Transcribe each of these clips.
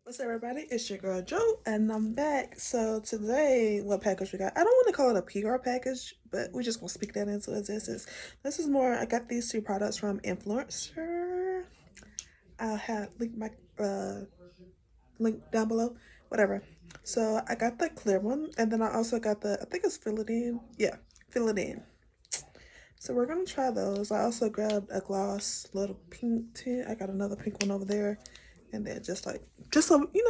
What's up, everybody? It's your girl Joe, and I'm back. So today, what package we got? I don't want to call it a PR package, but we're just gonna speak that into existence. This is more. I got these two products from Influencer. I'll have link down below, whatever. So I got the clear one, and then I also got the, I think it's fill it in. Yeah, fill it in. So we're gonna try those. I also grabbed a gloss, little pink tint. I got another pink one over there, and then just so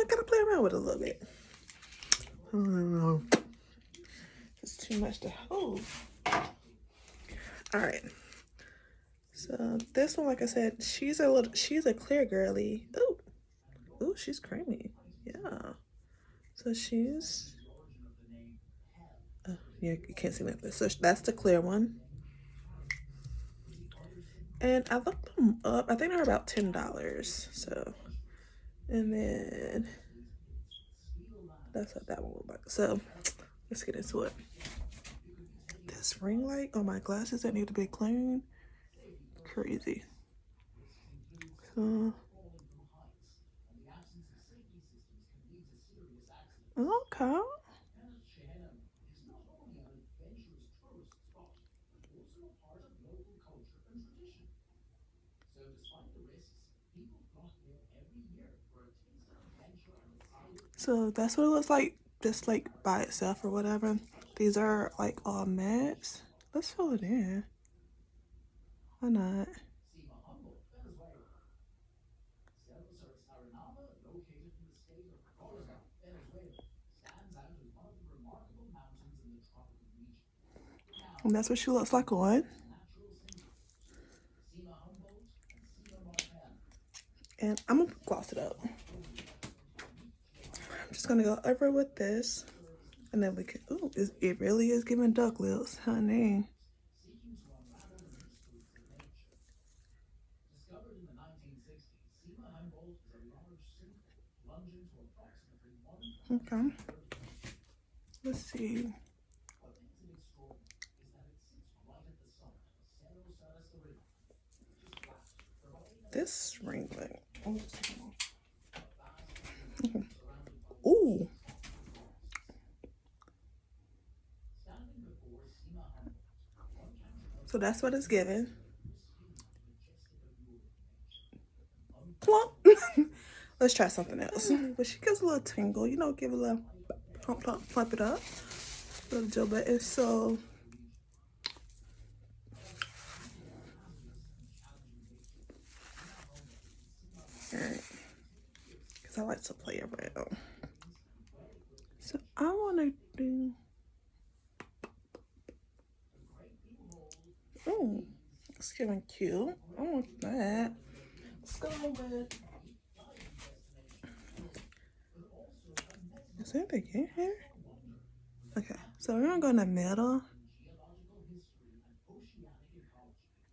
gotta play around with it a little bit. I don't know. It's too much to hold. All right. So this one, like I said, she's a clear girly. Ooh, she's creamy. Yeah. So she's, yeah, you can't see that. So that's the clear one. And I looked them up. I think they're about $10. So, and then that's what that one looked like. So let's get into it. This ring light on my glasses that need to be cleaned. Crazy. So, okay. So that's what it looks like, just like by itself or whatever. These are like all mattes. Let's fill it in. Why not? And that's what she looks like on. And I'm gonna gloss it up. I'm just gonna go over with this. And then we can, ooh, it really is giving duck lips, honey. Okay. Let's see. This ring light. Ooh. So that's what it's giving. Plump. Let's try something else. But she gives a little tingle, give it a little plump it up. A little Joe Button. So alright. Because I like to play around. So I wanna do, oh, it's giving cute. I want that. Let's go with, is anything in here? Okay, so we're gonna go in the middle.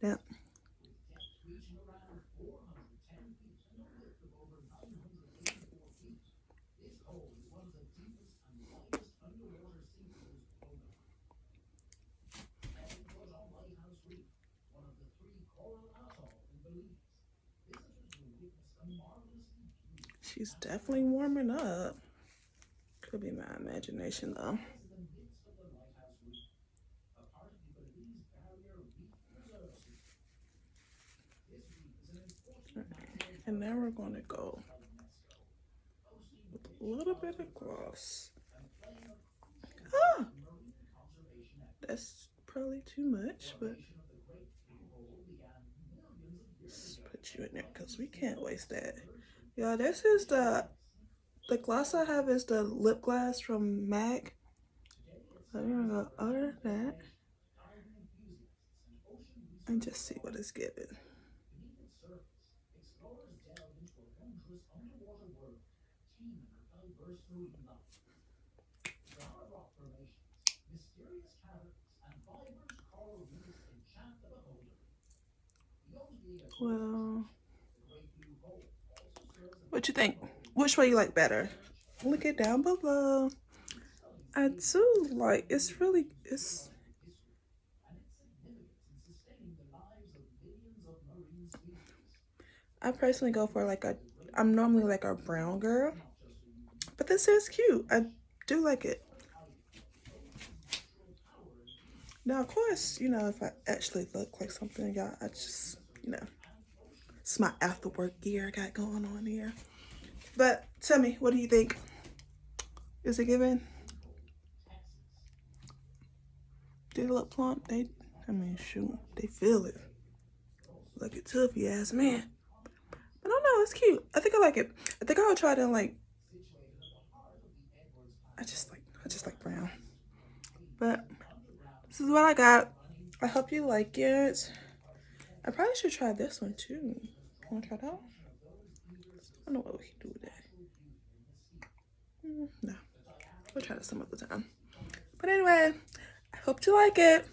Yep. She's definitely warming up. Could be my imagination though. And now we're going to go with a little bit of gloss. Ah, that's probably too much, but let's put you in there because we can't waste that. Yeah, this is the gloss I have is the lip gloss from MAC. So we're gonna go under that and just see what it's giving. Well, what you think? Which way you like better? Look it down below. I do like, it's I personally go for like I'm normally like a brown girl. this is cute. I do like it. Now, of course, you know, if I actually look like something, y'all, I just, you know, it's my after work gear I got going on here. But tell me, what do you think? Is it giving? They look plump. I mean, shoot, they feel it. Look it too, if you ask me. But I don't know, it's cute. I think I like it. I think I'll try it in like, I just like brown. But this is what I got. I hope you like it. I probably should try this one too. You wanna try that one? I don't know what we can do with that. No, we'll try this some other time. But anyway, I hope you like it.